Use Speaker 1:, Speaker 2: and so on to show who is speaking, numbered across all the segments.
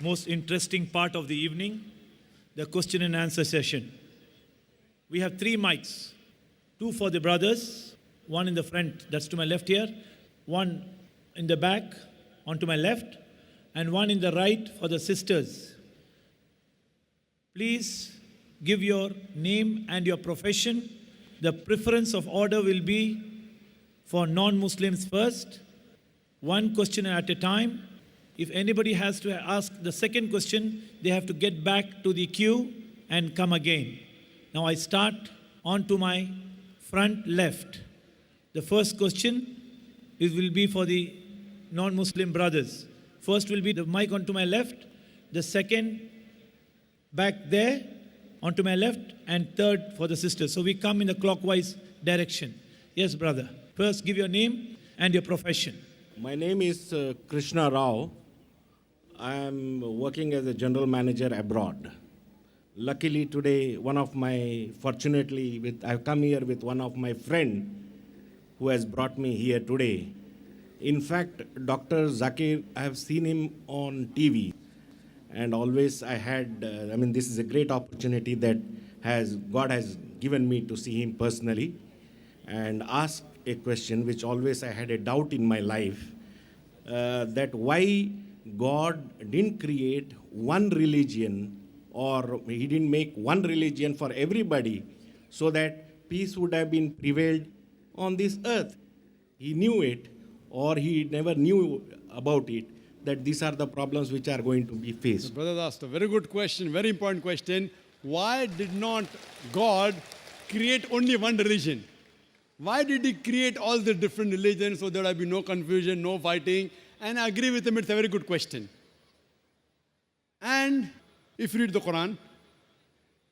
Speaker 1: most interesting part of the evening, the question and answer session. We have 3 mics, 2 for the brothers, 1 in the front, that's to my left here, 1 in the back, onto my left, and 1 in the right for the sisters. Please give your name and your profession. The preference of order will be for non-Muslims first, 1 question at a time. If anybody has to ask the second question, they have to get back to the queue and come again. Now I start on to my front left. The first question will be for the non-Muslim brothers. First will be the mic onto my left, the second back there onto my left, and third for the sisters. So we come in a clockwise direction. Yes, brother. First give your name and your profession.
Speaker 2: My name is Krishna Rao. I am working as a general manager abroad. Luckily today, I've come here with one of my friend who has brought me here today. In fact, Dr. Zakir, I have seen him on TV, and always this is a great opportunity that God has given me to see him personally and ask a question which always I had a doubt in my life, that why God didn't create one religion, or he didn't make one religion for everybody so that peace would have been prevailed on this earth. He knew it, or he never knew about it, that these are the problems which are going to be faced.
Speaker 3: The brother asked a very good question, very important question. Why did not God create only one religion? Why did he create all the different religions so there will be no confusion, no fighting? And I agree with him, it's a very good question. And if you read the Quran,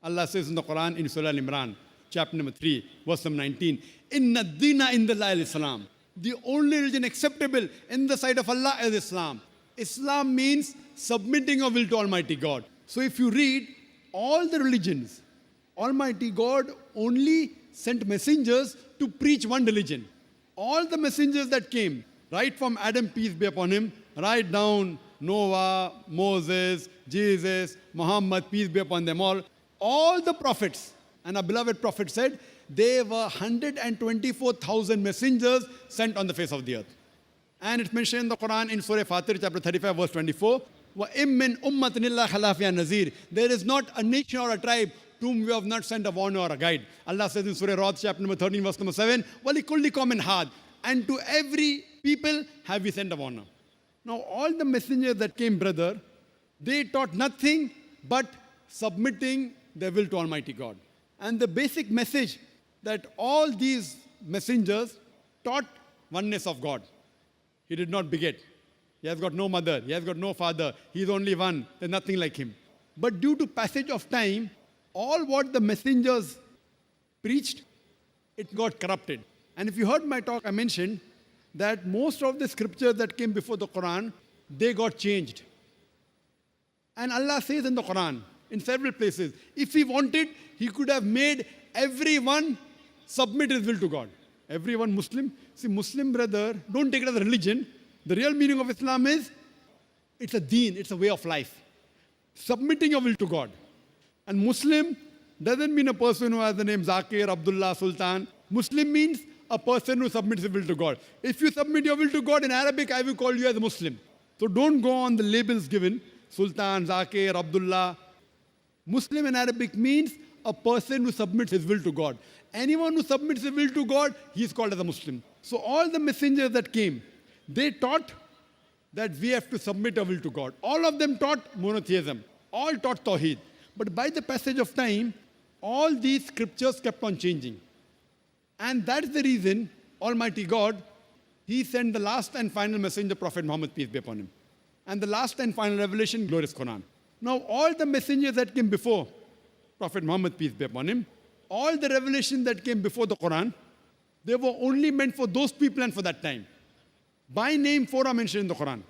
Speaker 3: Allah says in the Quran in Surah Al-Imran, chapter number 3, verse number 19, Inna dina indallahi al-Islam. The only religion acceptable in the sight of Allah is Islam. Islam means submitting your will to Almighty God. So if you read all the religions, Almighty God only sent messengers to preach one religion. All the messengers that came, right from Adam, peace be upon him, right down Noah, Moses, Jesus, Muhammad, peace be upon them all the prophets, and our beloved prophet said, there were 124,000 messengers sent on the face of the earth. And it's mentioned in the Quran in Surah Fatir, chapter 35, verse 24, وَإِم مِّنْ أُمَّةٍ إِلَّا خَلَا فِيهَا نَذِيرٌ. There is not a nation or a tribe to whom we have not sent a warner or a guide. Allah says in Surah Ra'd, chapter number 13, verse number 7, وَلِكُلِّ قَوْمٍ هَادٍ. And to every people have we sent a warner. Now all the messengers that came, brother, they taught nothing but submitting their will to Almighty God. And the basic message that all these messengers taught oneness of God. He did not beget. He has got no mother. He has got no father. He is only one. There's nothing like him. But due to passage of time, all what the messengers preached, it got corrupted. And if you heard my talk, I mentioned that most of the scriptures that came before the Quran, they got changed. And Allah says in the Quran, in several places, if He wanted, He could have made everyone submit his will to God. Everyone Muslim. See, Muslim brother, don't take it as a religion. The real meaning of Islam is, it's a deen, it's a way of life. Submitting your will to God. And Muslim doesn't mean a person who has the name Zakir, Abdullah, Sultan. Muslim means a person who submits his will to God. If you submit your will to God in Arabic, I will call you as a Muslim. So don't go on the labels given, Sultan, Zakir, Abdullah. Muslim in Arabic means a person who submits his will to God. Anyone who submits his will to God, he is called as a Muslim. So all the messengers that came, they taught that we have to submit our will to God. All of them taught monotheism. All taught Tawheed. But by the passage of time, all these scriptures kept on changing. And that's the reason Almighty God, He sent the last and final messenger, Prophet Muhammad, peace be upon him. And the last and final revelation, glorious Quran. Now all the messengers that came before Prophet Muhammad, peace be upon him, all the revelation that came before the Quran, they were only meant for those people and for that time. By name, 4 are mentioned in the Quran.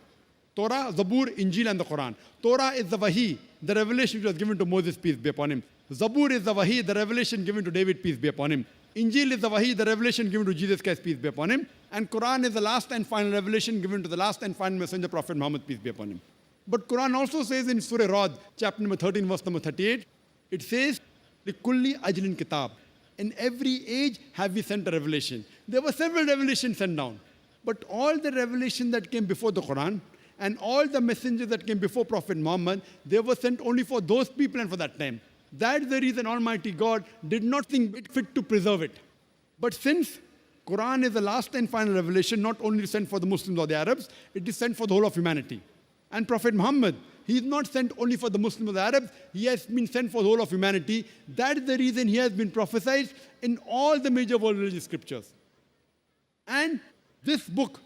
Speaker 3: Torah, Zabur, Injil, and the Quran. Torah is the Wahi, the revelation which was given to Moses, peace be upon him. Zabur is the Wahi, the revelation given to David, peace be upon him. Injil is the Wahi, the revelation given to Jesus Christ, peace be upon him. And Quran is the last and final revelation given to the last and final messenger, Prophet Muhammad, peace be upon him. But Quran also says in Surah Rad, chapter number 13, verse number 38, it says, لِكُلِّ أَجْلٍ kitab. In every age have we sent a revelation. There were several revelations sent down. But all the revelation that came before the Quran and all the messengers that came before Prophet Muhammad, they were sent only for those people and for that time. That's the reason Almighty God did not think it fit to preserve it. But since Quran is the last and final revelation, not only sent for the Muslims or the Arabs, it is sent for the whole of humanity. And Prophet Muhammad, he is not sent only for the Muslims or the Arabs, he has been sent for the whole of humanity. That is the reason he has been prophesied in all the major world religious scriptures. And this book,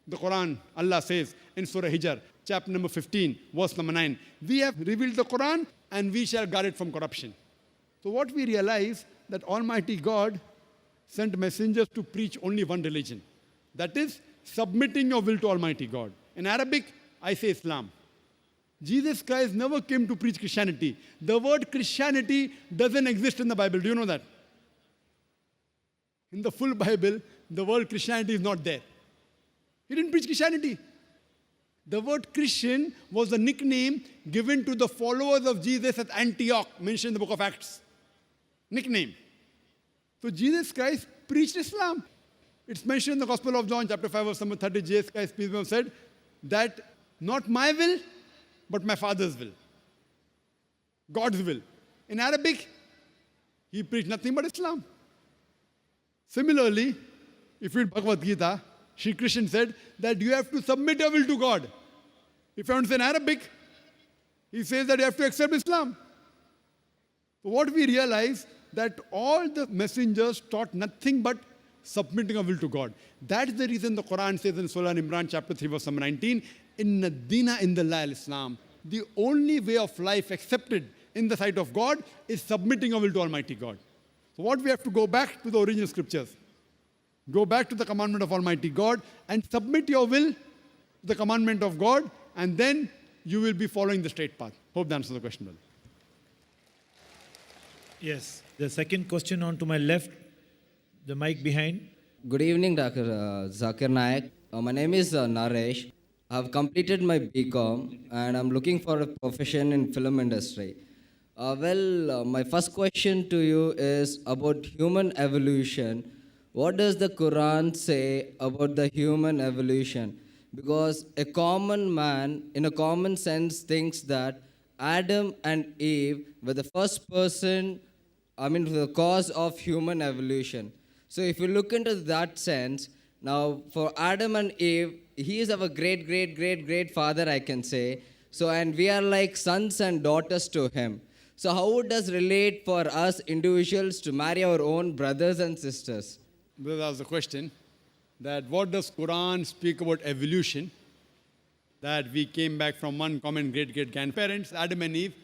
Speaker 3: the Quran, Allah says in Surah Hijr, chapter number 15, verse number 9, we have revealed the Quran and we shall guard it from corruption. So what we realize that Almighty God sent messengers to preach only one religion. That is, submitting your will to Almighty God. In Arabic, I say Islam. Jesus Christ never came to preach Christianity. The word Christianity doesn't exist in the Bible. Do you know that? In the full Bible, the word Christianity is not there. He didn't preach Christianity. The word Christian was a nickname given to the followers of Jesus at Antioch, mentioned in the book of Acts. Nickname. So Jesus Christ preached Islam. It's mentioned in the Gospel of John, chapter 5, verse number 30. Jesus Christ, peace be upon him, said that not my will, but my Father's will. God's will. In Arabic, he preached nothing but Islam. Similarly, if you read Bhagavad Gita, Sri Krishna said that you have to submit your will to God. If you understand Arabic, he says that you have to accept Islam. So what we realize that all the messengers taught nothing but submitting our will to God. That is the reason the Quran says in Surah Imran chapter 3 verse number 19, Inna dina indallahi al-Islam. The only way of life accepted in the sight of God is submitting our will to Almighty God. So what we have to go back to the original scriptures. Go back to the commandment of Almighty God and submit your will to the commandment of God, and then you will be following the straight path. Hope that answers the question, brother.
Speaker 1: Yes. The second question on to my left, the mic behind.
Speaker 4: Good evening, Dr. Zakir Naik. My name is Naresh. I have completed my BCom and I'm looking for a profession in film industry. My first question to you is about human evolution. What does the Quran say about the human evolution? Because a common man, in a common sense, thinks that Adam and Eve were the first person, the cause of human evolution. So if you look into that sense, now for Adam and Eve, he is our great father, I can say. So, and we are like sons and daughters to him. So how would this relate for us individuals to marry our own brothers and sisters?
Speaker 3: Brother asked the question that what does Quran speak about evolution? That we came back from one common great-grandparents, Adam and Eve.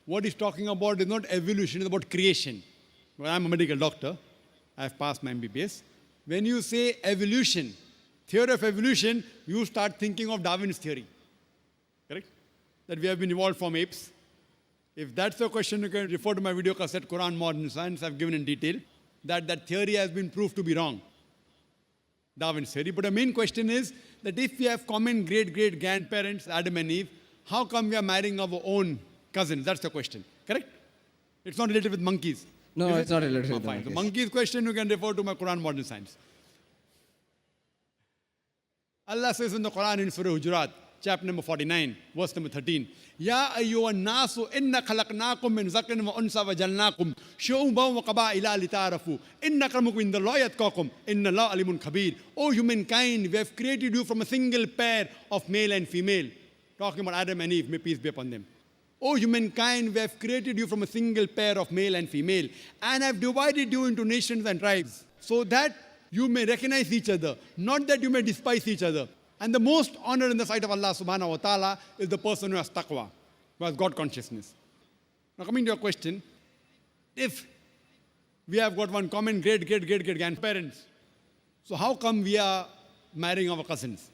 Speaker 3: What he's talking about is not evolution, it's about creation. Well, I'm a medical doctor. I've passed my MBBS. When you say evolution, theory of evolution, you start thinking of Darwin's theory. Correct? That we have been evolved from apes. If that's the question, you can refer to my video cassette, Quran Modern Science. I've given in detail that theory has been proved to be wrong. Darwin's theory. But the main question is that if we have common great-grandparents, Adam and Eve, how come we are marrying our own cousins? That's the question. Correct? It's not related with monkeys.
Speaker 4: No, it's not related
Speaker 3: Oh,
Speaker 4: with the
Speaker 3: fine. The
Speaker 4: monkeys.
Speaker 3: monkeys question, you can refer to my Quran Modern Science. Allah says in the Quran in Surah Hujurat, chapter number 49, verse number 13, Ya ayyuhan nasu inna khalaqnakum min zakarin wa unsa wa jalnakum shu'uban wa qaba'ila lita'arafu inna akramakum indallahi atqakum inna Allaha alimun khabir. O humankind, we have created you from a single pair of male and female. Talking about Adam and Eve, may peace be upon them. O humankind, we have created you from a single pair of male and female, and have divided you into nations and tribes, so that you may recognize each other, not that you may despise each other. And the most honor in the sight of Allah subhanahu wa ta'ala is the person who has taqwa, who has God consciousness. Now coming to your question, if we have got one common great-grandparents, so how come we are marrying our cousins?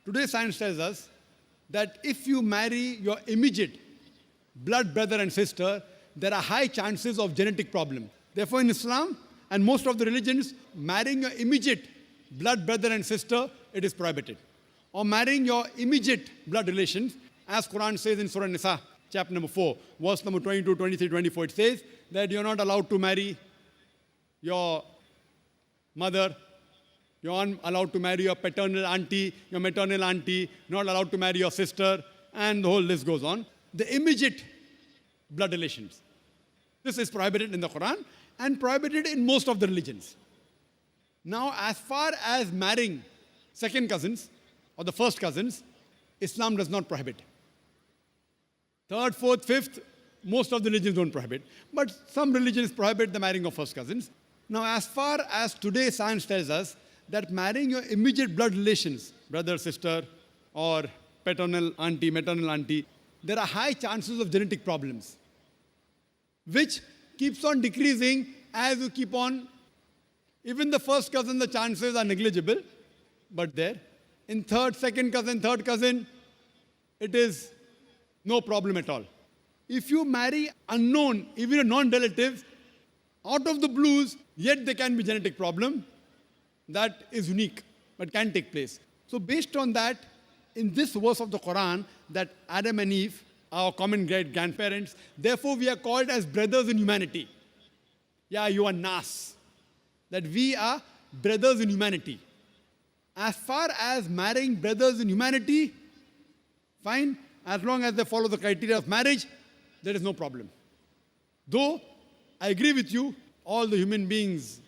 Speaker 3: Today science tells us that if you marry your immediate blood brother and sister, there are high chances of genetic problem. Therefore in Islam and most of the religions, marrying your immediate blood brother and sister, it is prohibited. Or marrying your immediate blood relations As Quran says in Surah Nisa, chapter number 4, verse number 22, 23, 24, it says that you're not allowed to marry your mother, you're not allowed to marry your paternal auntie, your maternal auntie, not allowed to marry your sister, and the whole list goes on. The immediate blood relations. This is prohibited in the Quran and prohibited in most of the religions. Now, as far as marrying second cousins or the first cousins, Islam does not prohibit. Third, fourth, fifth, most of the religions don't prohibit. But some religions prohibit the marrying of first cousins. Now, as far as today science tells us that marrying your immediate blood relations, brother, sister, or paternal auntie, maternal auntie, there are high chances of genetic problems, which keeps on decreasing as you keep on. Even the first cousin, the chances are negligible, but there. In third, second cousin, third cousin, it is no problem at all. If you marry unknown, even a non-relative, out of the blues, yet there can be genetic problem. That is unique, but can take place. So based on that, in this verse of the Quran, that Adam and Eve, our common great grandparents, therefore we are called as brothers in humanity. Yeah, you are Nas. That we are brothers in humanity. As far as marrying brothers in humanity, fine, as long as they follow the criteria of marriage, there is no problem. Though, I agree with you, all the human beings,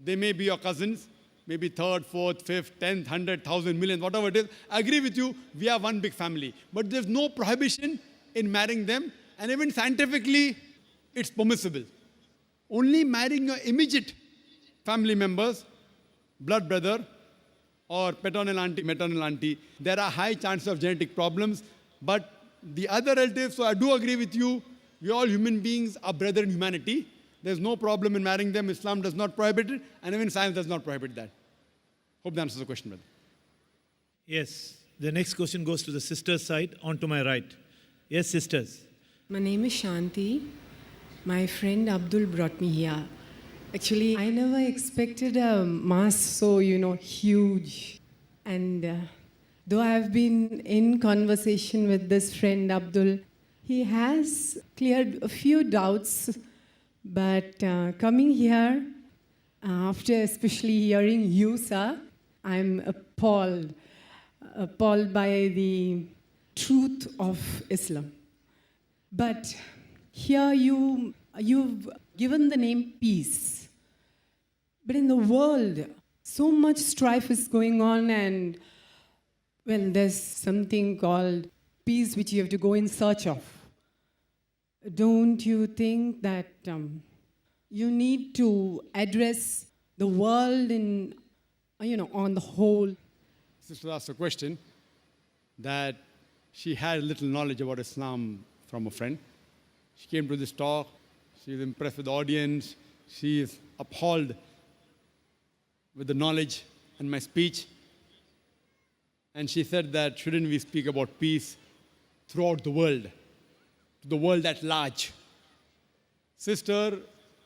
Speaker 3: they may be your cousins, maybe third, fourth, fifth, 10th, 100, 1,000, million, whatever it is. I agree with you, we are one big family. But there's no prohibition in marrying them, and even scientifically, it's permissible. Only marrying your immediate family members, blood brother, or paternal auntie, maternal auntie, there are high chances of genetic problems. But the other relatives, so I do agree with you, we all human beings are brother in humanity. There's no problem in marrying them. Islam does not prohibit it, and even science does not prohibit that. Hope that answers the question, brother.
Speaker 1: Yes. The next question goes to the sister's side, on to my right. Yes, sisters.
Speaker 5: My name is Shanti. My friend Abdul brought me here. Actually, I never expected a mass so, huge. And though I have been in conversation with this friend Abdul, he has cleared a few doubts. But coming here, after especially hearing you, sir, I'm appalled by the truth of Islam. But here you've given the name peace. But in the world, so much strife is going on, and there's something called peace which you have to go in search of. Don't you think that you need to address the world in, on the whole?
Speaker 3: Sister asked a question that she had little knowledge about Islam from a friend. She came to this talk. She is impressed with the audience. She is appalled with the knowledge and my speech. And she said that shouldn't we speak about peace throughout the world at large? Sister,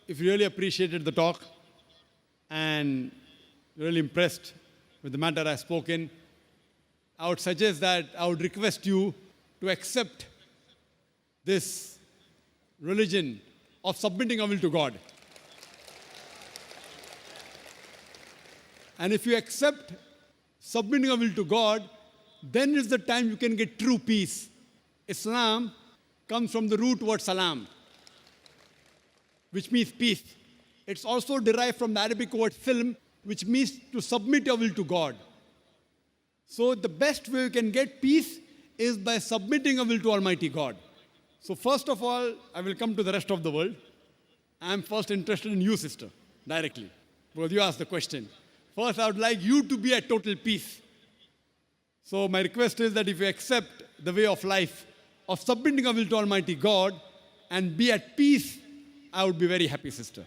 Speaker 3: if you really appreciated the talk and really impressed with the matter I've spoken, I would suggest that I would request you to accept this religion of submitting our will to God. And if you accept submitting our will to God, then is the time you can get true peace. Islam comes from the root word salam, which means peace. It's also derived from the Arabic word silm, which means to submit your will to God. So the best way you can get peace is by submitting your will to Almighty God. So first of all, I will come to the rest of the world. I'm first interested in you, sister, directly, because you asked the question. First, I would like you to be at total peace. So my request is that if you accept the way of life of submitting our will to Almighty God and be at peace, I would be very happy, sister.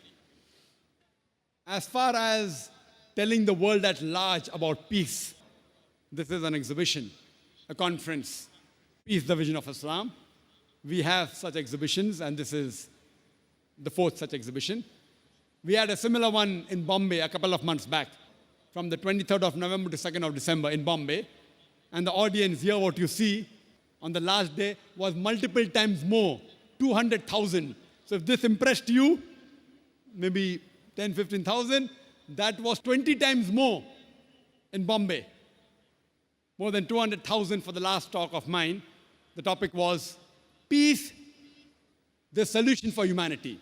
Speaker 3: As far as telling the world at large about peace, this is an exhibition, a conference, Peace, the Vision of Islam. We have such exhibitions, and this is the fourth such exhibition. We had a similar one in Bombay a couple of months back, from the 23rd of November to 2nd of December in Bombay. And the audience here, what you see, on the last day was multiple times more, 200,000. So if this impressed you, maybe 10, 15,000, that was 20 times more in Bombay. More than 200,000 for the last talk of mine. The topic was peace, the solution for humanity.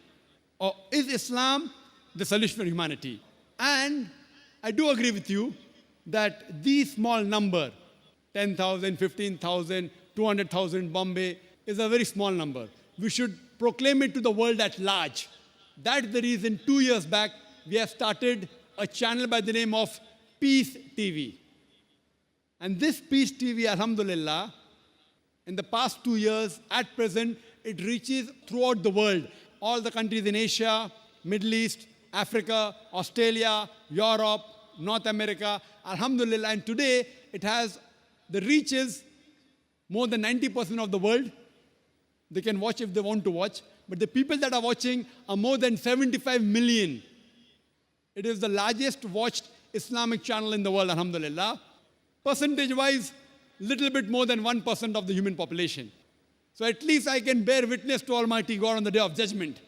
Speaker 3: Or is Islam the solution for humanity? And I do agree with you that the small number, 10,000, 15,000, 200,000 Bombay, is a very small number. We should proclaim it to the world at large. That's the reason 2 years back we have started a channel by the name of Peace TV. And this Peace TV, alhamdulillah, in the past 2 years, at present, it reaches throughout the world. All the countries in Asia, Middle East, Africa, Australia, Europe, North America, alhamdulillah. And today, it has the reaches more than 90% of the world. They can watch if they want to watch. But the people that are watching are more than 75 million. It is the largest watched Islamic channel in the world, alhamdulillah. Percentage-wise, little bit more than 1% of the human population. So at least I can bear witness to Almighty God on the Day of Judgment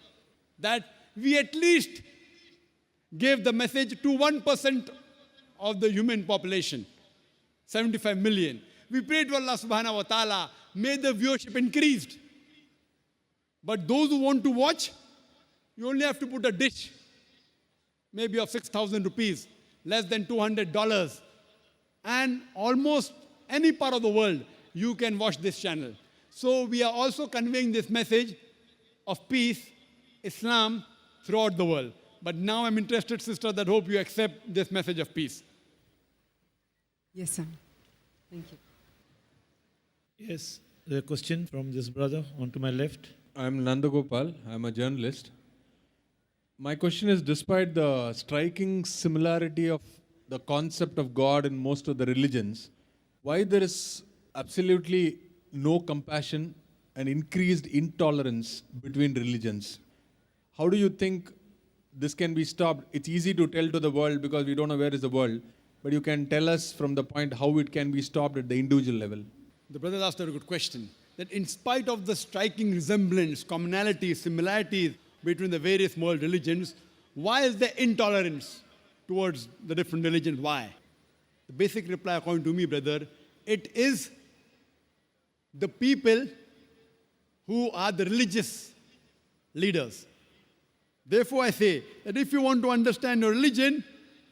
Speaker 3: that we at least gave the message to 1% of the human population, 75 million. We pray to Allah subhanahu wa ta'ala, may the viewership increased. But those who want to watch, you only have to put a dish, maybe of 6,000 rupees, less than $200. And almost any part of the world, you can watch this channel. So we are also conveying this message of peace, Islam, throughout the world. But now I'm interested, sister, that hope you accept this message of peace.
Speaker 5: Yes, sir. Thank you.
Speaker 1: Yes, the question from this brother on to my left.
Speaker 6: I'm Nandagopal. I'm a journalist. My question is, despite the striking similarity of the concept of God in most of the religions, why there is absolutely no compassion and increased intolerance between religions? How do you think this can be stopped? It's easy to tell to the world because we don't know where is the world, but you can tell us from the point how it can be stopped at the individual level.
Speaker 3: The brother asked a very good question, that in spite of the striking resemblance, commonalities, similarities between the various world religions, why is there intolerance towards the different religions? Why? The basic reply, according to me, brother, it is the people who are the religious leaders. Therefore, I say that if you want to understand your religion,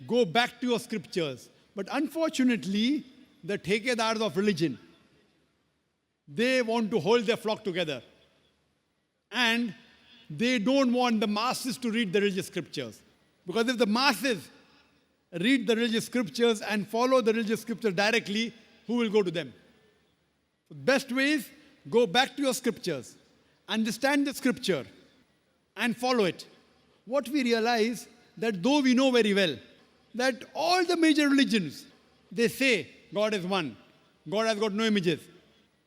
Speaker 3: go back to your scriptures. But unfortunately, the thekedars of religion, they want to hold their flock together. And they don't want the masses to read the religious scriptures. Because if the masses read the religious scriptures and follow the religious scriptures directly, who will go to them? The best way is go back to your scriptures, understand the scripture, and follow it. What we realize that though we know very well that all the major religions, they say God is one, God has got no images,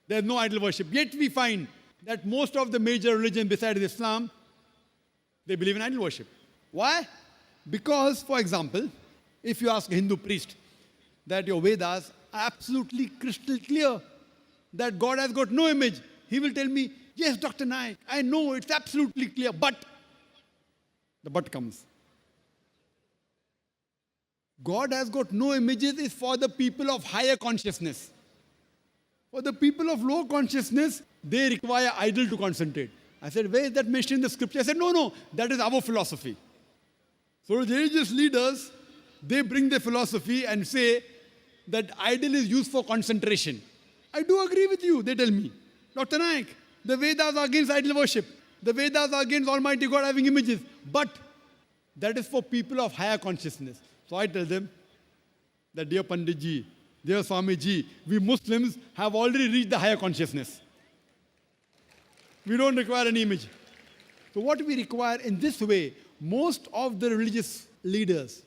Speaker 3: there's no idol worship. Yet we find that most of the major religions besides Islam, they believe in idol worship. Why? Because, for example, if you ask a Hindu priest that your Vedas are absolutely crystal clear that God has got no image, he will tell me, yes, Dr. Naik, I know it's absolutely clear, but the but comes. God has got no images is for the people of higher consciousness. For the people of low consciousness, they require idol to concentrate. I said, where is that mentioned in the scripture? I said, no, that is our philosophy. So the religious leaders, they bring their philosophy and say that idol is used for concentration. I do agree with you, they tell me. Dr. Naik, the Vedas are against idol worship. The Vedas are against Almighty God having images. But that is for people of higher consciousness. So I tell them that, dear Panditji, dear Swamiji, we Muslims have already reached the higher consciousness. We don't require any image. So what we require in this way, most of the religious leaders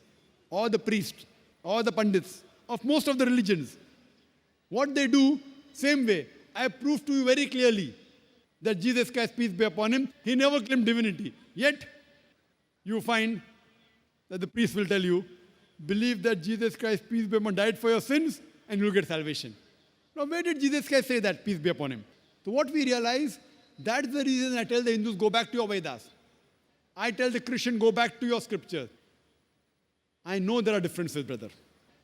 Speaker 3: or the priests or the pandits of most of the religions, what they do, same way. I prove to you very clearly that Jesus Christ, peace be upon him, he never claimed divinity. Yet, you find that the priest will tell you, believe that Jesus Christ, peace be upon him, died for your sins and you'll get salvation. Now, where did Jesus Christ say that? Peace be upon him. So what we realize, that's the reason I tell the Hindus, go back to your Vedas. I tell the Christian, go back to your scriptures. I know there are differences, brother.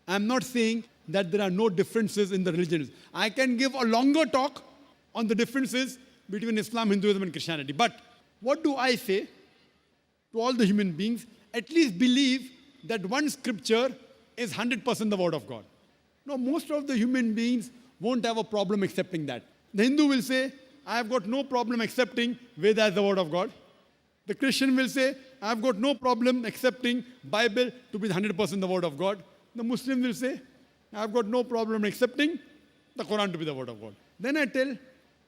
Speaker 3: I'm not saying that there are no differences in the religions. I can give a longer talk on the differences between Islam, Hinduism, and Christianity. But what do I say to all the human beings? At least believe that one scripture is 100% the word of God. Now, most of the human beings won't have a problem accepting that. The Hindu will say, I have got no problem accepting Veda as the word of God. The Christian will say, I have got no problem accepting Bible to be 100% the word of God. The Muslim will say, I have got no problem accepting the Quran to be the word of God. Then I tell,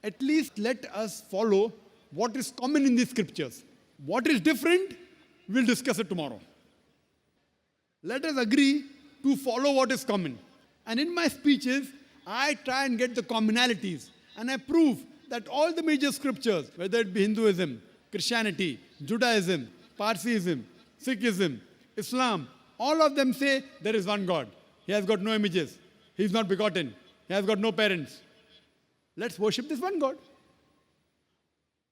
Speaker 3: at least let us follow what is common in these scriptures. What is different, we'll discuss it tomorrow. Let us agree to follow what is common. And in my speeches, I try and get the commonalities. And I prove that all the major scriptures, whether it be Hinduism, Christianity, Judaism, Parsiism, Sikhism, Islam, all of them say there is one God. He has got no images. He is not begotten. He has got no parents. Let's worship this one God.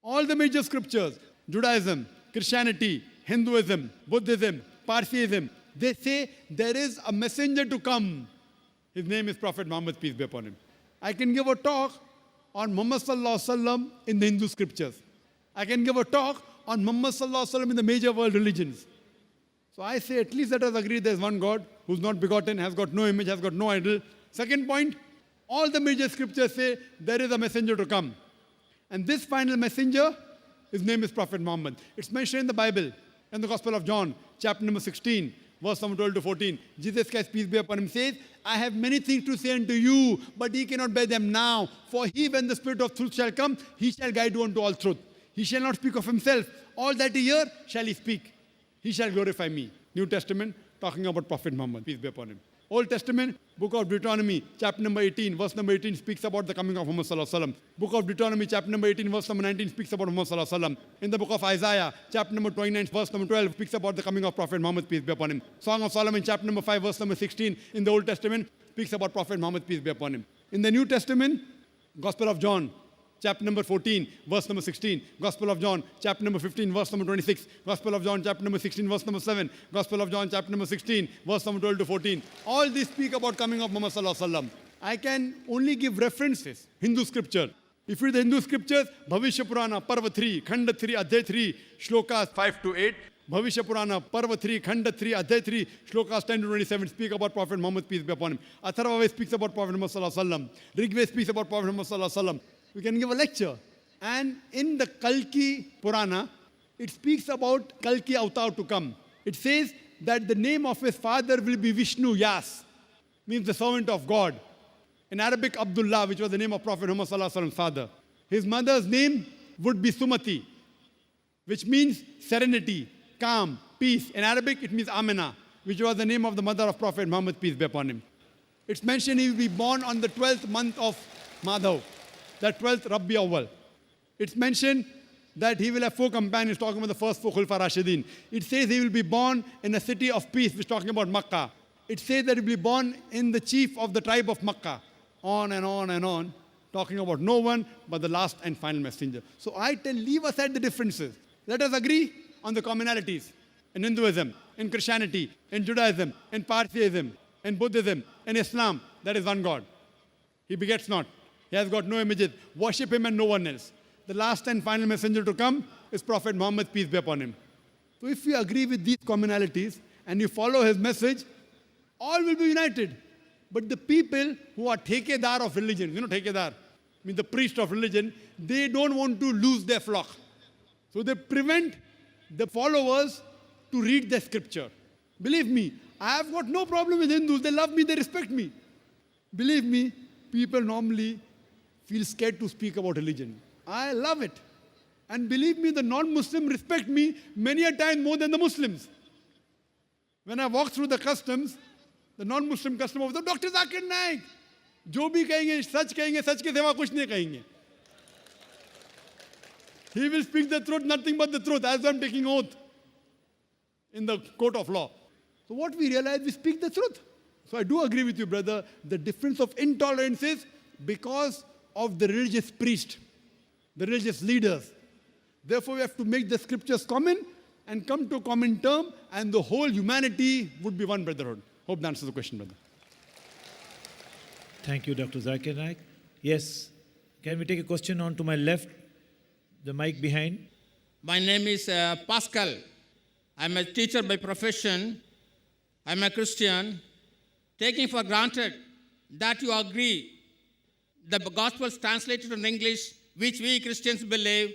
Speaker 3: All the major scriptures, Judaism, Christianity, Hinduism, Buddhism, Parsiism, they say there is a messenger to come. His name is Prophet Muhammad, peace be upon him. I can give a talk on Muhammad Sallallahu Alaihi Wasallam in the Hindu scriptures. I can give a talk on Muhammad Sallallahu Alaihi Wasallam in the major world religions. So I say at least let us agree there is one God who's not begotten, has got no image, has got no idol. Second point, all the major scriptures say there is a messenger to come. And this final messenger, his name is Prophet Muhammad. It's mentioned in the Bible, in the Gospel of John, chapter number 16, verse number 12 to 14. Jesus Christ, peace be upon him, says, I have many things to say unto you, but ye cannot bear them now. For he, when the Spirit of truth shall come, he shall guide you unto all truth. He shall not speak of himself. All that he hear shall he speak. He shall glorify me. New Testament, talking about Prophet Muhammad, peace be upon him. Old Testament, book of Deuteronomy, chapter number 18, verse number 18 speaks about the coming of Muhammad Sallallahu Alaihi Wasallam. Book of Deuteronomy, chapter number 18, verse number 19 speaks about Muhammad Sallallahu Alaihi Wasallam. In the book of Isaiah, chapter number 29, verse number 12 speaks about the coming of Prophet Muhammad, peace be upon him. Song of Solomon, chapter number 5, verse number 16 in the Old Testament speaks about Prophet Muhammad, peace be upon him. In the New Testament, Gospel of John, chapter number 14, verse number 16. Gospel of John, chapter number 15, verse number 26. Gospel of John, chapter number 16, verse number 7. Gospel of John, chapter number 16, verse number 12 to 14. All these speak about coming of Muhammad Sallallahu Alaihi Wasallam. I can only give references, Hindu scripture. If you read the Hindu scriptures, Bhavishya Purana, Parva 3, Khanda 3, Adhyay 3, Shlokas 5 to 8. Bhavishya Purana, Parva 3, Khanda 3, Adhyay 3, Shlokas 10 to 27 speak about Prophet Muhammad, peace be upon him. Atharva Ved speaks about Prophet Muhammad Sallallahu Alaihi Wasallam. Rig Ved speaks about Prophet Muhammad Sallallahu Alaihi Wasallam. We can give a lecture. And in the Kalki Purana, it speaks about Kalki Avatar to come. It says that the name of his father will be Vishnu Yas, means the servant of God. In Arabic, Abdullah, which was the name of Prophet Muhammad Sallallahu Alaihi Wasallam's father. His mother's name would be Sumati, which means serenity, calm, peace. In Arabic, it means Amina, which was the name of the mother of Prophet Muhammad, peace be upon him. It's mentioned he will be born on the 12th month of Madhav, the 12th Rabbi Awwal. It's mentioned that he will have 4 companions, talking about the first 4 Khulfa Rashidin. It says he will be born in a city of peace, which is talking about Makkah. It says that he will be born in the chief of the tribe of Makkah. On and on and on, talking about no one but the last and final messenger. So I tell, leave aside the differences. Let us agree on the commonalities. In Hinduism, in Christianity, in Judaism, in Parsiism, in Buddhism, in Islam, there is one God. He begets not. He has got no images. Worship him and no one else. The last and final messenger to come is Prophet Muhammad, peace be upon him. So if you agree with these commonalities and you follow his message, all will be united. But the people who are thekedar of religion, you know thekedar, means the priest of religion, they don't want to lose their flock. So they prevent the followers to read the scripture. Believe me, I have got no problem with Hindus. They love me, they respect me. Believe me, people normally feel scared to speak about religion. I love it. And believe me, the non-Muslim respect me many a time more than the Muslims. When I walk through the customs, the non-Muslim customer was, Dr. Zakir Naik, जो भी कहेंगे सच के सिवा कुछ नहीं कहेंगे. He will speak the truth, nothing but the truth, as I'm taking oath in the court of law. So what we realize, we speak the truth. So I do agree with you, brother. The difference of intolerance is because of the religious priest, the religious leaders. Therefore, we have to make the scriptures common and come to a common term, and the whole humanity would be one brotherhood. Hope that answers the question, brother.
Speaker 1: Thank you, Dr. Zakir Naik. Yes, can we take a question on to my left, the mic behind?
Speaker 7: My name is Pascal. I'm a teacher by profession. I'm a Christian. Taking for granted that you agree the Gospels translated in English, which we Christians believe,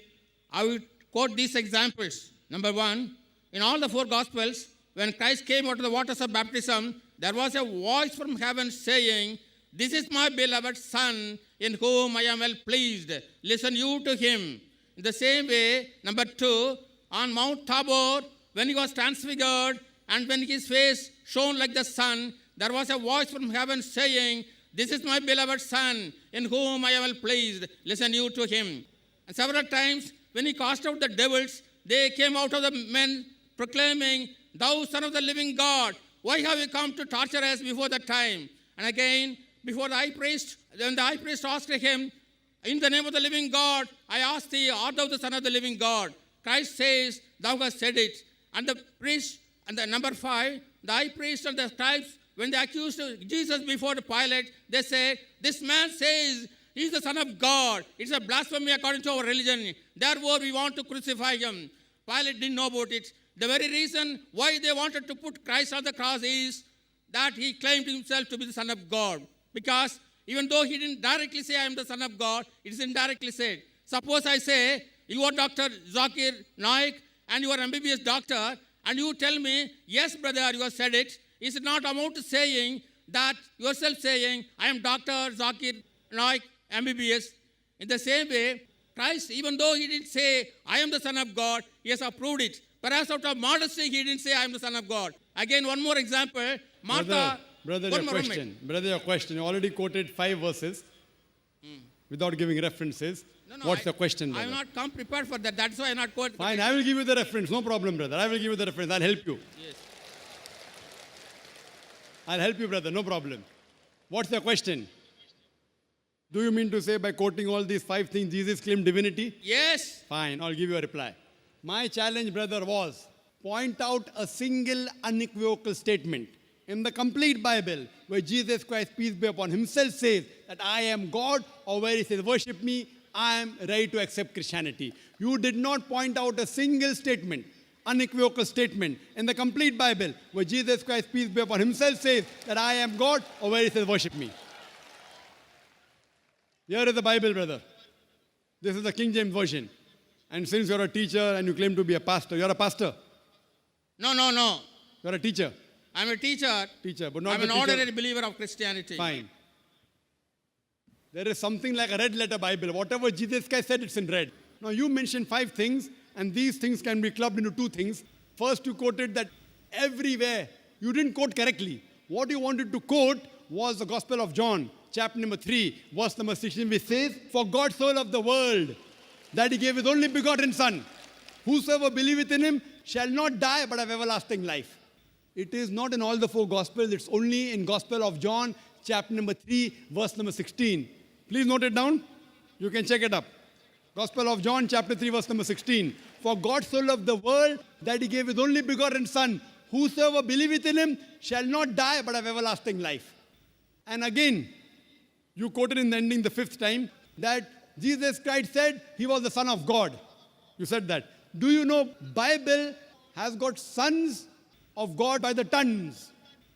Speaker 7: I will quote these examples. Number one, in all the four Gospels, when Christ came out of the waters of baptism, there was a voice from heaven saying, "This is my beloved Son, in whom I am well pleased. Listen you to him." In the same way, number two, on Mount Tabor, when he was transfigured and when his face shone like the sun, there was a voice from heaven saying, "This is my beloved Son, in whom I am well pleased. Listen you to him." And several times, when he cast out the devils, they came out of the men proclaiming, "Thou Son of the living God, why have you come to torture us before the time?" And again, before the high priest, when the high priest asked him, "In the name of the living God, I ask thee, art thou the Son of the living God?" Christ says, "Thou hast said it." And the priest, and the number 5, the high priest and the scribes, when they accused Jesus before Pilate, they said, "This man says he is the Son of God. It's a blasphemy according to our religion. Therefore, we want to crucify him." Pilate didn't know about it. The very reason why they wanted to put Christ on the cross is that he claimed himself to be the Son of God. Because even though he didn't directly say, "I am the Son of God," it is indirectly said. Suppose I say, "You are Dr. Zakir Naik and you are MBBS doctor," and you tell me, "Yes, brother, you have said it." Is it not amount to saying that yourself saying, "I am Dr. Zakir Naik, MBBS"? In the same way, Christ, even though he didn't say, "I am the Son of God," he has approved it. Perhaps out of modesty, he didn't say, "I am the Son of God." Again, one more example. Martha.
Speaker 3: Brother,
Speaker 7: one
Speaker 3: your
Speaker 7: more
Speaker 3: question.
Speaker 7: minute.
Speaker 3: Brother, your question. You already quoted 5 verses without giving references.
Speaker 7: No,
Speaker 3: What's the question,
Speaker 7: I
Speaker 3: brother?
Speaker 7: have not come prepared for that. That's why I am not quoted.
Speaker 3: Fine, I will give you the reference. No problem, brother. I will give you the reference. I'll help you.
Speaker 7: Yes.
Speaker 3: I'll help you, brother. No problem. What's the question? Do you mean to say by quoting all these 5 things, Jesus claimed divinity?
Speaker 7: Yes.
Speaker 3: Fine, I'll give you a reply. My challenge, brother, was point out a single unequivocal statement in the complete Bible where Jesus Christ, peace be upon him, himself says that I am God, or where he says, "Worship me, I am ready to accept Christianity." You did not point out a single statement, unequivocal statement in the complete Bible where Jesus Christ, peace be upon him, himself says that I am God, or where he says, "Worship me." Here is the Bible, brother. This is the King James Version. And since you're a teacher and you claim to be a pastor, you're a pastor.
Speaker 7: No, no, no.
Speaker 3: You're a teacher.
Speaker 7: I'm a teacher.
Speaker 3: Teacher, but not
Speaker 7: I'm
Speaker 3: the
Speaker 7: an
Speaker 3: teacher.
Speaker 7: ordinary believer of Christianity.
Speaker 3: Fine. There is something like a red letter Bible. Whatever Jesus Christ said, it's in red. Now you mentioned 5 things, and these things can be clubbed into 2 things. First, you quoted that everywhere. You didn't quote correctly. What you wanted to quote was the Gospel of John, chapter number 3, verse number 16, which says, "For God so loved the world that he gave his only begotten Son. Whosoever believeth in him shall not die but have everlasting life." It is not in all the 4 Gospels. It's only in Gospel of John, chapter number 3, verse number 16. Please note it down. You can check it up. Gospel of John, chapter 3, verse number 16. "For God so loved the world that he gave his only begotten Son. Whosoever believeth in him shall not die but have everlasting life." And again, you quoted in the ending the 5th time that Jesus Christ said he was the Son of God. You said that. Do you know Bible has got sons of God by the tons?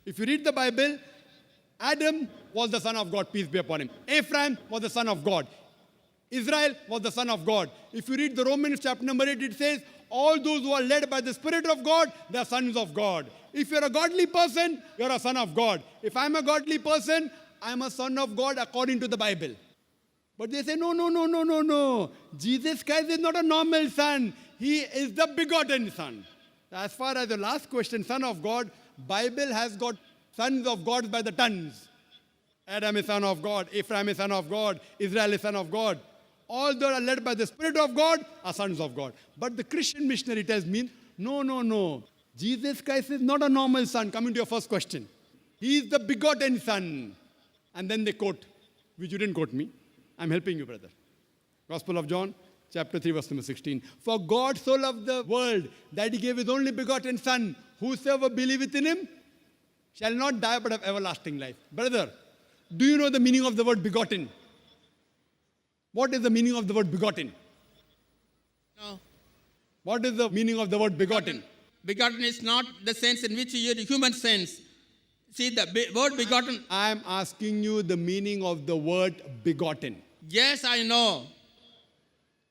Speaker 3: If you read the Bible, Adam was the son of God, peace be upon him. Ephraim was the son of God. Israel was the son of God. If you read the Romans chapter number 8, it says, all those who are led by the Spirit of God, they are sons of God. If you're a godly person, you're a son of God. If I'm a godly person, I'm a son of God according to the Bible. But they say, no, no, no, no, no, no. Jesus Christ is not a normal son. He is the begotten Son. As far as the last question, Son of God, Bible has got sons of God by the tons. Adam is son of God, Ephraim is son of God, Israel is son of God. All that are led by the Spirit of God are sons of God. But the Christian missionary tells me, no, no, no. Jesus Christ is not a normal son. Coming to your first question. He is the begotten Son. And then they quote which you didn't quote me. I'm helping you, brother. Gospel of John, chapter 3, verse number 16. For God so loved the world that he gave his only begotten Son. Whosoever believeth in him shall not die but have everlasting life. Brother, do you know the meaning of the word begotten? What is the meaning of the word begotten?
Speaker 7: No.
Speaker 3: What is the meaning of the word begotten?
Speaker 7: Begotten is not the sense in which you use human sense. See, the word begotten.
Speaker 3: I am asking you the meaning of the word begotten.
Speaker 7: Yes, I know.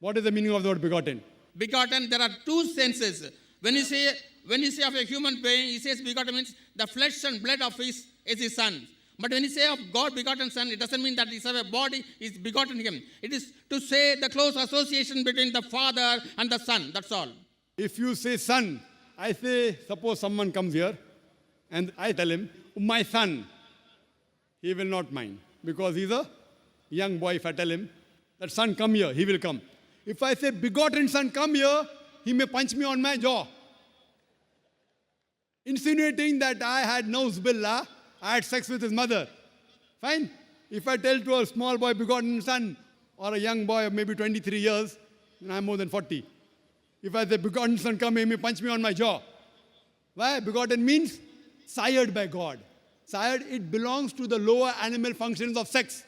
Speaker 3: What is the meaning of the word begotten?
Speaker 7: Begotten, there are two senses. When you say of a human being, he says begotten means the flesh and blood of his is his son. But when you say of God begotten son, it doesn't mean that he has a body, is begotten him. It is to say the close association between the father and the son. That's all.
Speaker 3: If you say son, I say, suppose someone comes here and I tell him, my son, he will not mind because he's a young boy. If I tell him that son, come here, he will come. If I say begotten son, come here, he may punch me on my jaw, insinuating that I had billah, I had sex with his mother. Fine. If I tell to a small boy begotten son or a young boy of maybe 23 years, and I'm more than 40. If I say begotten son, come here, he may punch me on my jaw. Why? Begotten means sired by God. Sired, it belongs to the lower animal functions of sex.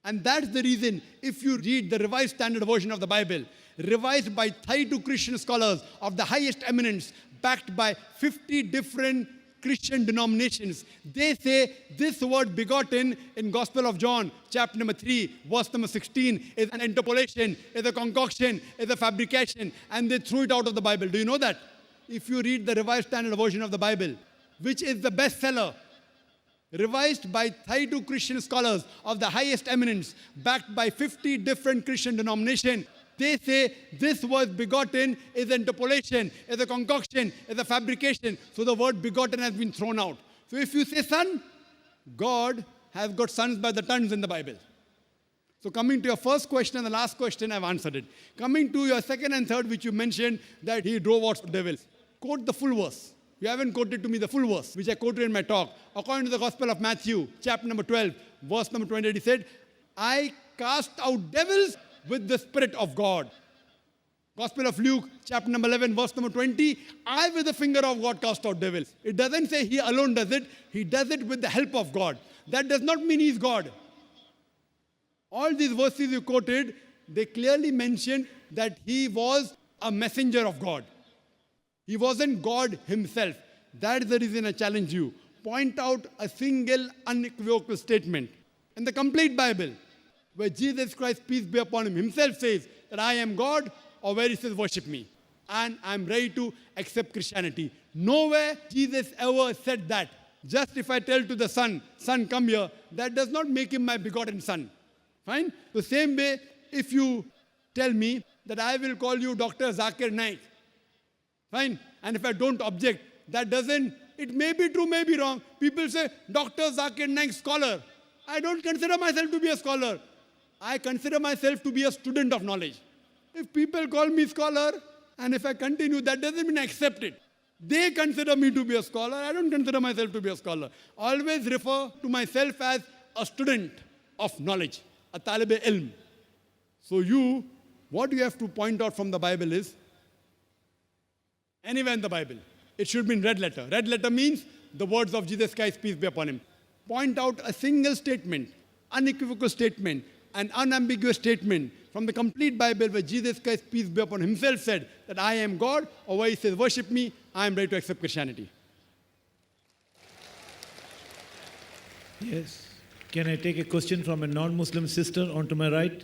Speaker 3: And that's the reason, if you read the Revised Standard Version of the Bible, revised by 32 Christian scholars of the highest eminence, backed by 50 different Christian denominations, they say this word begotten in Gospel of John, chapter number 3, verse number 16, is an interpolation, is a concoction, is a fabrication, and they threw it out of the Bible. Do you know that? If you read the Revised Standard Version of the Bible, which is the bestseller, revised by 32 Christian scholars of the highest eminence, backed by 50 different Christian denominations, they say this word begotten is an interpolation, is a concoction, is a fabrication. So the word begotten has been thrown out. So if you say son, God has got sons by the tons in the Bible. So coming to your first question and the last question, I've answered it. Coming to your second and third, which you mentioned, that he drove out devils. Quote the full verse. You haven't quoted to me the full verse, which I quoted in my talk. According to the Gospel of Matthew, chapter number 12, verse number 28, he said, I cast out devils with the Spirit of God. Gospel of Luke, chapter number 11, verse number 20, I with the finger of God cast out devils. It doesn't say he alone does it. He does it with the help of God. That does not mean he's God. All these verses you quoted, they clearly mention that he was a messenger of God. He wasn't God himself. That is the reason I challenge you. Point out a single unequivocal statement in the complete Bible where Jesus Christ, peace be upon him, himself says that I am God, or where he says worship me. And I'm ready to accept Christianity. Nowhere Jesus ever said that. Just if I tell to the son, son come here, that does not make him my begotten son. Fine? The same way, if you tell me that I will call you Dr. Zakir Naik, fine? And if I don't object, that doesn't, it may be true, may be wrong. People say, Dr. Zakir Naik, scholar. I don't consider myself to be a scholar. I consider myself to be a student of knowledge. If people call me scholar, and if I continue, that doesn't mean I accept it. They consider me to be a scholar. I don't consider myself to be a scholar. Always refer to myself as a student of knowledge, a talib-e-ilm. So you, what you have to point out from the Bible is, anywhere in the Bible, it should be in red letter. Red letter means the words of Jesus Christ, peace be upon him. Point out a single statement, unequivocal statement, an unambiguous statement from the complete Bible where Jesus Christ, peace be upon him, himself said that I am God, or where he says, worship me, I am ready to accept Christianity.
Speaker 1: Yes. Can I take a question from a non-Muslim sister on to my right?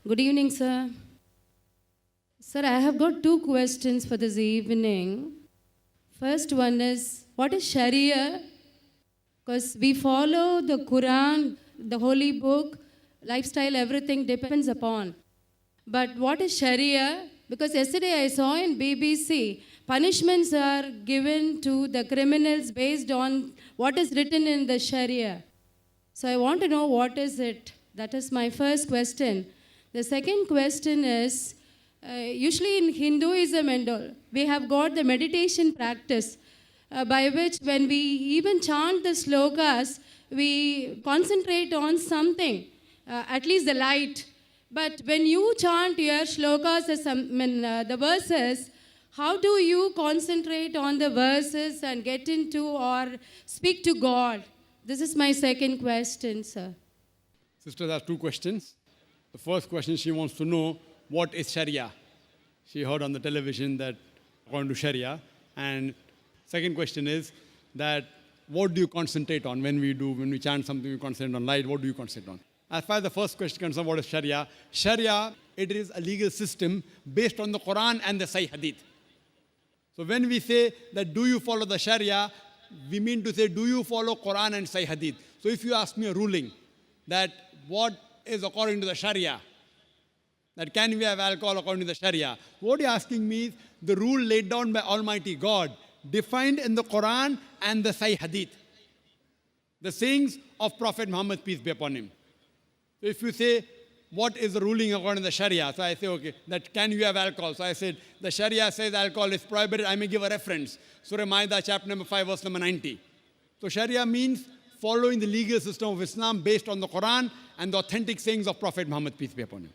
Speaker 8: Good evening, sir. Sir, I have got two questions for this evening. First one is, what is Sharia? Because we follow the Quran, the holy book, lifestyle, everything depends upon. But what is Sharia? Because yesterday I saw in BBC, punishments are given to the criminals based on what is written in the Sharia. So I want to know what is it. That is my first question. The second question is, usually in Hinduism and all, we have got the meditation practice by which when we even chant the slokas, we concentrate on something, at least the light. But when you chant your shlokas, the verses, how do you concentrate on the verses and get into or speak to God? This is my second question, sir.
Speaker 3: Sister has two questions. The first question, she wants to know, what is Sharia? She heard on the television that according to Sharia. And second question is that what do you concentrate on when we chant something, we concentrate on light, what do you concentrate on? As far as the first question concerns, what is Sharia? Sharia, it is a legal system based on the Quran and the Sahih Hadith. So when we say that do you follow the Sharia, we mean to say do you follow Quran and Sahih Hadith. So if you ask me a ruling that what is according to the Sharia, that can we have alcohol according to the Sharia, what you're asking me is the rule laid down by Almighty God, defined in the Quran and the Sahih Hadith. The sayings of Prophet Muhammad, peace be upon him. So if you say, what is the ruling according to the Sharia? So I say, okay, that can you have alcohol? So I said, the Sharia says alcohol is prohibited. I may give a reference. Surah Ma'idah, chapter number 5, verse number 90. So Sharia means following the legal system of Islam based on the Quran and the authentic sayings of Prophet Muhammad, peace be upon him.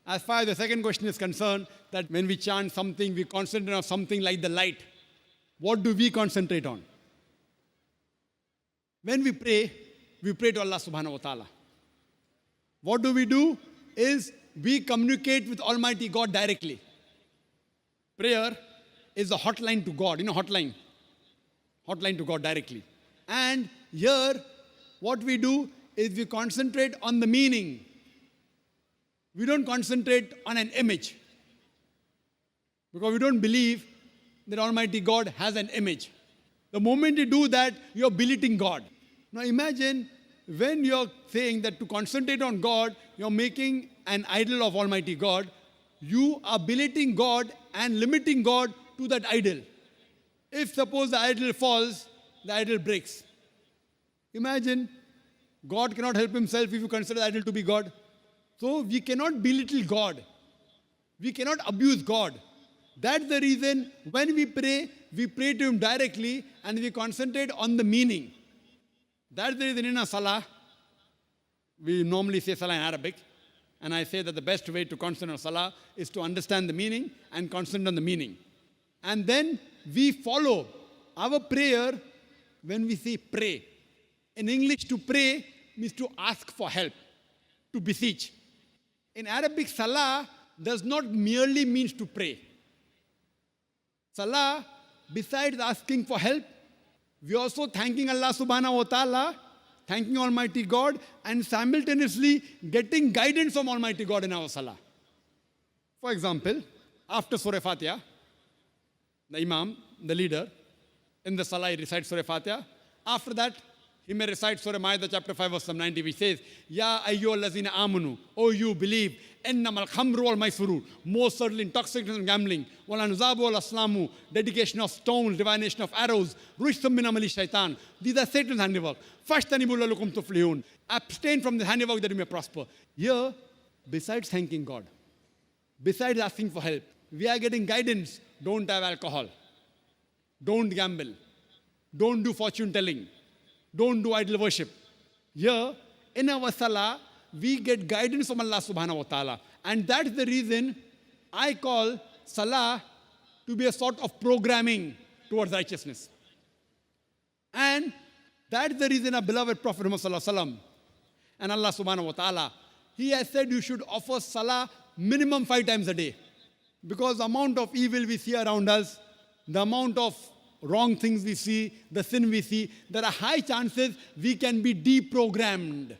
Speaker 3: As far as the second question is concerned, that when we chant something, we concentrate on something like the light. What do we concentrate on? When we pray to Allah subhanahu wa ta'ala. What do? Is we communicate with Almighty God directly. Prayer is a hotline to God, hotline. Hotline to God directly. And here, what we do is we concentrate on the meaning. We don't concentrate on an image. Because we don't believe that Almighty God has an image. The moment you do that, you're belittling God. Now imagine when you're saying that to concentrate on God, you're making an idol of Almighty God, you are belittling God and limiting God to that idol. If suppose the idol falls, the idol breaks. Imagine, God cannot help himself if you consider the idol to be God. So we cannot belittle God. We cannot abuse God. That's the reason when we pray to him directly and we concentrate on the meaning. That's the reason in a salah, we normally say salah in Arabic, and I say that the best way to concentrate on salah is to understand the meaning and concentrate on the meaning. And then we follow our prayer when we say pray. In English, to pray means to ask for help, to beseech. In Arabic, salah does not merely means to pray. Salah, besides asking for help, we are also thanking Allah subhanahu wa ta'ala, thanking Almighty God, and simultaneously getting guidance from Almighty God in our salah. For example, after Surah Fatiha, the Imam, the leader, in the salah he recites Surah Fatiha. After that, he may recite Surah Ma'idah chapter 5 verse 90, which says, Ya ayyuhallazina amanu, O you believe, ennamal khamru wal maisuru, most certainly intoxication and gambling, wal anzabu wal aslamu, dedication of stones, divination of arrows, rushtum min amali shaitan. These are Satan's handiwork. Fashtanibu lalukum tuflihun. Abstain from the handiwork that you may prosper. Here, besides thanking God, besides asking for help, we are getting guidance. Don't have alcohol. Don't gamble. Don't do fortune telling. Don't do idol worship. Here, in our salah, we get guidance from Allah subhanahu wa ta'ala. And that's the reason I call salah to be a sort of programming towards righteousness. And that's the reason our beloved Prophet Muhammad sallallahu alaihi wasallam and Allah subhanahu wa ta'ala, he has said you should offer salah minimum 5 times a day. Because the amount of evil we see around us, the amount of wrong things we see, the sin we see, there are high chances we can be deprogrammed.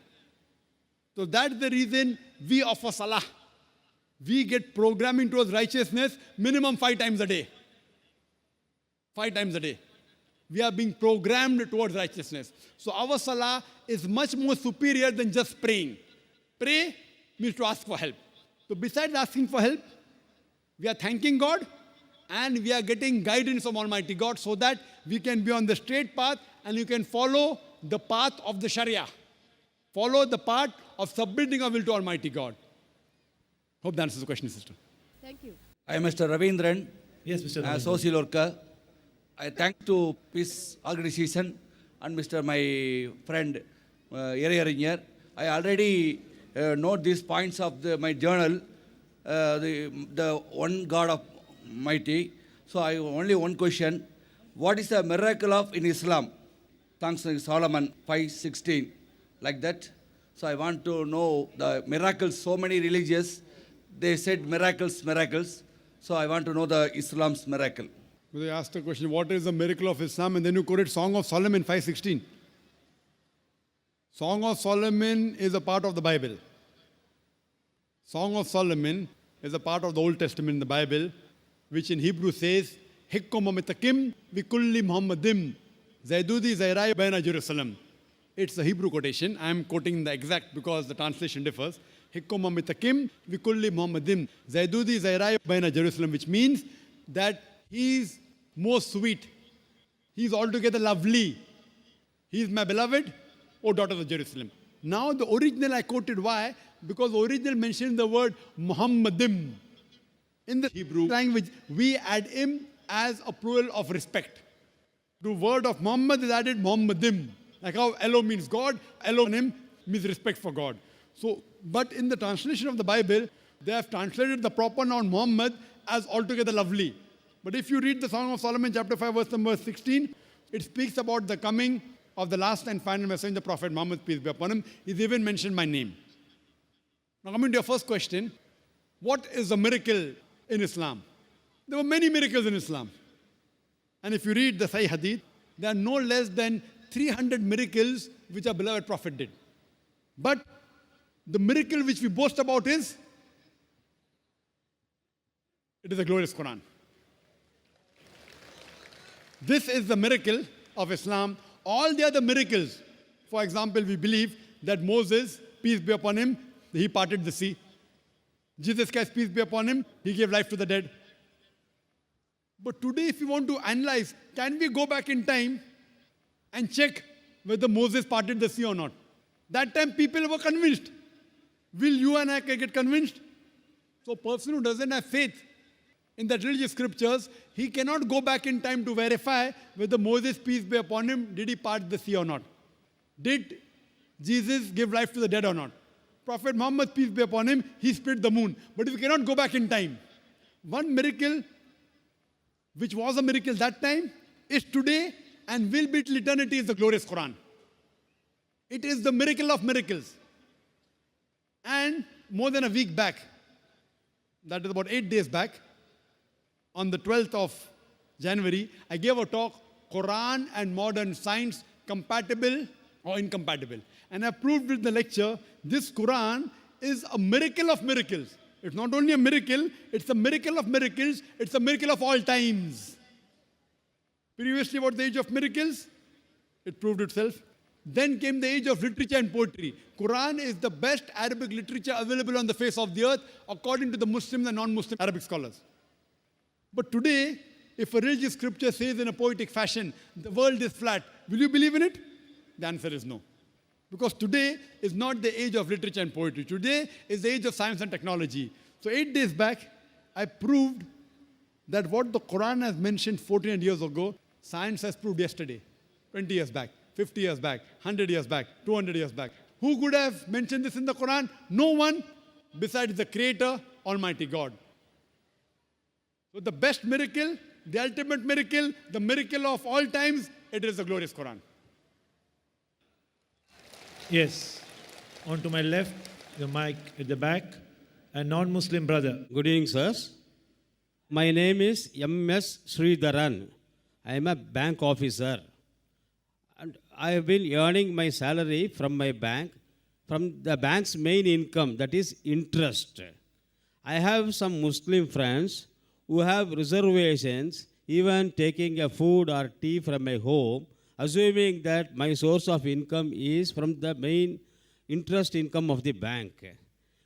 Speaker 3: So that's the reason we offer salah. We get programming towards righteousness minimum 5 times a day. 5 times a day. We are being programmed towards righteousness. So our salah is much more superior than just praying. Pray means to ask for help. So besides asking for help, we are thanking God and we are getting guidance from Almighty God so that we can be on the straight path and you can follow the path of the Sharia. Follow the path of submitting our will to Almighty God. Hope that answers the question, sister.
Speaker 8: Thank you.
Speaker 9: I am Mr. Ravindran,
Speaker 1: Yes, Mr.
Speaker 9: a
Speaker 1: Ravindran.
Speaker 9: social worker. I thank to Peace Organization and my friend இறையறிஞர். I already note these points of my journal, the one God of mighty. So I only one question. What is the miracle of in Islam? Thanks to Solomon 5:16, like that. So I want to know the miracles. So many religious, they said miracles, miracles. So I want to know the Islam's miracle.
Speaker 3: They asked the question, what is the miracle of Islam? And then you quoted Song of Solomon 5:16. Song of Solomon is a part of the Bible. Song of Solomon is a part of the Old Testament in the Bible, which in Hebrew says, Hikkum amitakim vikulli Muhammadim, Zaidudi Zairai Baina Jerusalem. It's a Hebrew quotation. I am quoting the exact because the translation differs. Hikkum amitakim vikulli Muhammadim, Zaidudi Zairai Baina Jerusalem, which means that he's most sweet. He's altogether lovely. He's my beloved, O daughters of Jerusalem. Now the original I quoted, why? Because the original mentioned the word Muhammadim. In the Hebrew language, we add him as a plural of respect. The word of Muhammad is added Muhammadim. Like how Elo means God, Elohim means respect for God. So, but in the translation of the Bible, they have translated the proper noun Muhammad as altogether lovely. But if you read the Song of Solomon, chapter 5, verse number 16, it speaks about the coming of the last and final messenger, Prophet Muhammad, peace be upon him. He's even mentioned my name. Now, coming to your first question, what is a miracle in Islam? There were many miracles in Islam. And if you read the Sahih Hadith, there are no less than 300 miracles which our beloved Prophet did. But the miracle which we boast about is, it is the glorious Quran. This is the miracle of Islam. All the other miracles, for example, we believe that Moses, peace be upon him, he parted the sea. Jesus Christ, peace be upon him, he gave life to the dead. But today, if you want to analyze, can we go back in time and check whether Moses parted the sea or not? That time people were convinced. Will you and I get convinced? So a person who doesn't have faith in the religious scriptures, he cannot go back in time to verify whether Moses, peace be upon him, did he part the sea or not? Did Jesus give life to the dead or not? Prophet Muhammad, peace be upon him, he split the moon. But if we cannot go back in time, one miracle which was a miracle that time is today and will be till eternity is the glorious Quran. It is the miracle of miracles. And more than a week back, that is about 8 days back, on the 12th of January, I gave a talk, Quran and modern science, compatible or incompatible. And I proved with the lecture, this Quran is a miracle of miracles. It's not only a miracle, it's a miracle of miracles, it's a miracle of all times. Previously, what the age of miracles? It proved itself. Then came the age of literature and poetry. Quran is the best Arabic literature available on the face of the earth, according to the Muslim and non-Muslim Arabic scholars. But today, if a religious scripture says in a poetic fashion, the world is flat, will you believe in it? The answer is no. Because today is not the age of literature and poetry. Today is the age of science and technology. So 8 days back, I proved that what the Quran has mentioned 14 years ago, science has proved yesterday, 20 years back, 50 years back, 100 years back, 200 years back. Who could have mentioned this in the Quran? No one besides the Creator, Almighty God. So the best miracle, the ultimate miracle, the miracle of all times, it is the glorious Quran.
Speaker 1: Yes. On to my left, the mic at the back, a non-Muslim brother.
Speaker 10: Good evening, sirs. My name is M.S. Sridharan. I am a bank officer. And I have been earning my salary from my bank, from the bank's main income, that is interest. I have some Muslim friends who have reservations, even taking a food or tea from my home, assuming that my source of income is from the main interest income of the bank.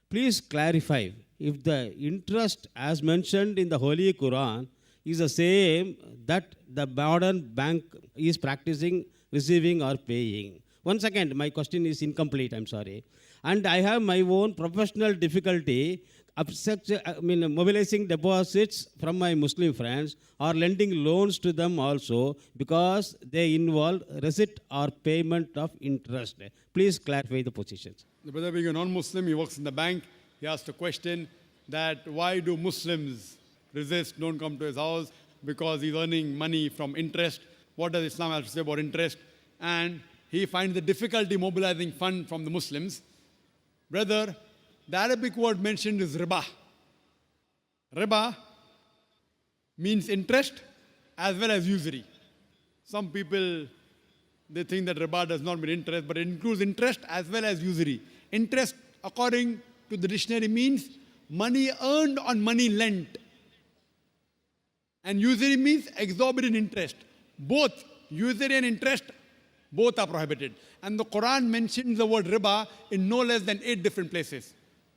Speaker 10: Please clarify if the interest as mentioned in the Holy Quran is the same that the modern bank is practicing, receiving or paying. Once again, my question is incomplete, I'm sorry. And I have my own professional difficulty mobilizing deposits from my Muslim friends or lending loans to them also because they involve receipt or payment of interest. Please clarify the positions.
Speaker 3: The brother being a non-Muslim, he works in the bank. He asked a question that why do Muslims resist, don't come to his house? Because he's earning money from interest. What does Islam have to say about interest? And he finds the difficulty mobilizing fund from the Muslims. Brother, the Arabic word mentioned is riba. Riba means interest as well as usury. Some people, they think that riba does not mean interest, but it includes interest as well as usury. Interest, according to the dictionary, means money earned on money lent. And usury means exorbitant interest. Both usury and interest, both are prohibited. And the Quran mentions the word riba in no less than 8 different places.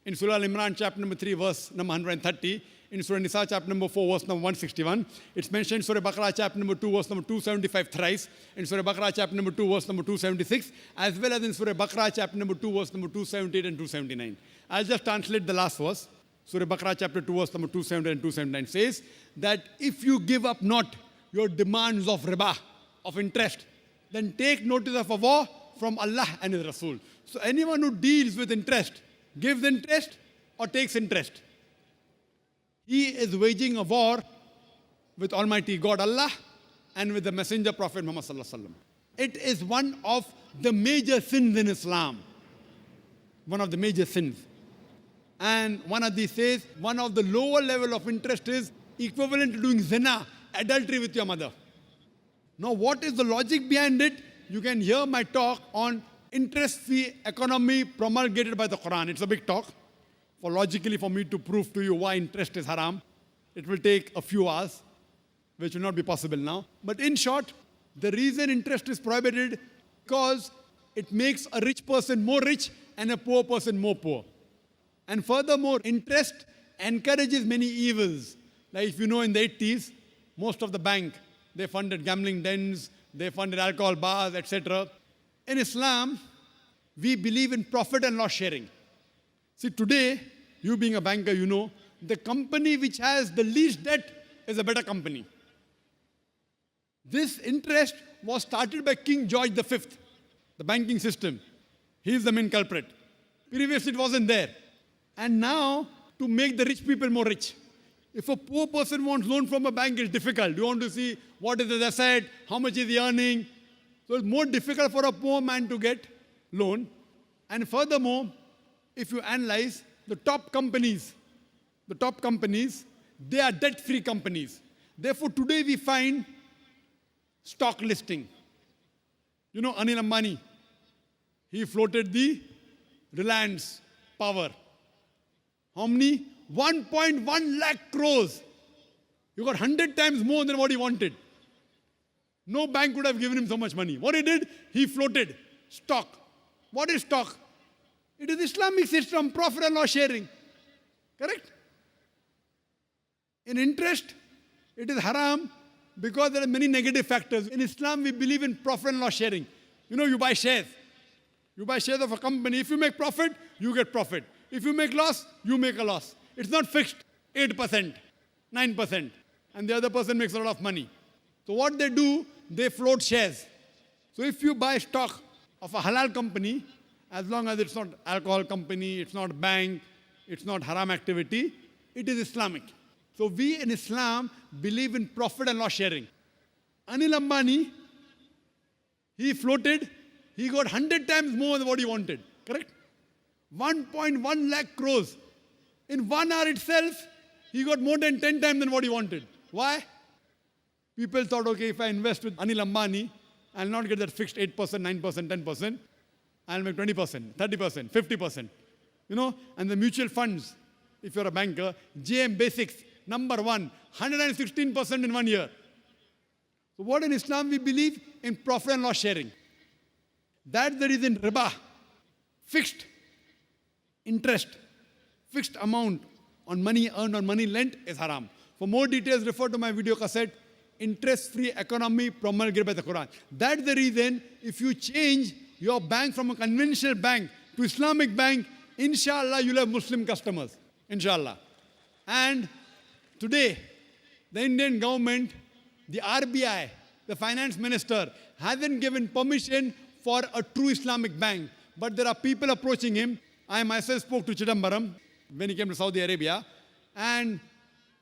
Speaker 3: In Surah Al-Imran, chapter number 3, verse number 130. In Surah Nisa, chapter number 4, verse number 161. It's mentioned in Surah Baqarah, chapter number 2, verse number 275 thrice. In Surah Baqarah, chapter number 2, verse number 276. As well as in Surah Baqarah, chapter number 2, verse number 278 and 279. I'll just translate the last verse. Surah Baqarah, chapter 2, verse number 278 and 279 says that if you give up not your demands of riba, of interest, then take notice of a war from Allah and His Rasul. So anyone who deals with interest, gives interest or takes interest, he is waging a war with Almighty God Allah and with the Messenger Prophet Muhammad Sallallahu Alaihi Wasallam. It is one of the major sins in Islam. One of the major sins. And one of these says, one of the lower level of interest is equivalent to doing zina, adultery with your mother. Now what is the logic behind it? You can hear my talk on interest-free economy promulgated by the Quran. It's a big talk. Logically for me to prove to you why interest is haram, it will take a few hours, which will not be possible now. But in short, the reason interest is prohibited because it makes a rich person more rich and a poor person more poor. And furthermore, interest encourages many evils. Like if you know in the 80s, most of the bank, they funded gambling dens, they funded alcohol bars, etc. In Islam, we believe in profit and loss sharing. See, today, you being a banker, you know, the company which has the least debt is a better company. This interest was started by King George V, the banking system. He is the main culprit. Previously, it wasn't there. And now, to make the rich people more rich. If a poor person wants loan from a bank, it's difficult. You want to see what is his asset, how much is he earning. So it's more difficult for a poor man to get loan. And furthermore, if you analyze the top companies, they are debt-free companies. Therefore, today we find stock listing. You know Anil Ambani, he floated the Reliance Power. How many? 1.1 lakh crores. He got 100 times more than what he wanted. No bank would have given him so much money. What he did? He floated stock. What is stock? It is Islamic system, profit and loss sharing. Correct? In interest, it is haram because there are many negative factors. In Islam, we believe in profit and loss sharing. You know, you buy shares. You buy shares of a company. If you make profit, you get profit. If you make loss, you make a loss. It's not fixed 8%, 9%, and the other person makes a lot of money. So what they do, they float shares. So if you buy stock of a halal company, as long as it's not alcohol company, it's not bank, it's not haram activity, it is Islamic. So we in Islam believe in profit and loss sharing. Anil Ambani, he floated, he got 100 times more than what he wanted, correct? 1.1 lakh crores. In 1 hour itself, he got more than 10 times than what he wanted. Why? People thought, okay, if I invest with Anil Ambani, I'll not get that fixed 8%, 9%, 10%. I'll make 20%, 30%, 50%. You know, and the mutual funds, if you're a banker, JM Basics, number 1, 116% in 1 year. So what in Islam we believe? In profit and loss sharing. That's the reason riba, fixed interest, fixed amount on money earned on money lent is haram. For more details, refer to my video cassette, Interest-Free Economy Promulgated by the Quran. That's the reason if you change your bank from a conventional bank to Islamic bank, inshallah you'll have Muslim customers. inshallah. And today, the Indian government, the RBI, the finance minister, hasn't given permission for a true Islamic bank. But there are people approaching him. I myself spoke to Chidambaram when he came to Saudi Arabia. And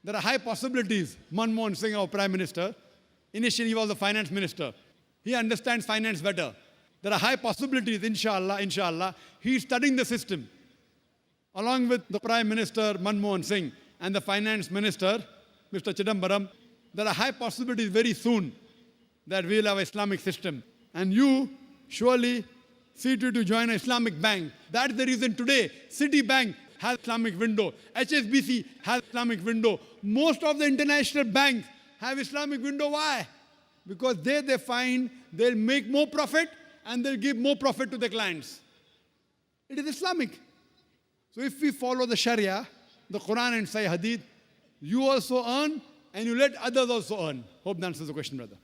Speaker 3: there are high possibilities. Manmohan Singh, our Prime Minister, initially he was the finance minister. He understands finance better. There are high possibilities, inshallah. He is studying the system. Along with the Prime Minister, Manmohan Singh, and the Finance Minister, Mr. Chidambaram, there are high possibilities very soon that we will have an Islamic system. And you surely see to join an Islamic bank. That's the reason today Citibank has Islamic window. HSBC has Islamic window. Most of the international banks have Islamic window. Why? Because they find they'll make more profit and they'll give more profit to the clients. It is Islamic. So if we follow the Sharia, the Quran and Sahih Hadith, you also earn and you let others also earn. Hope that answers the question, brother.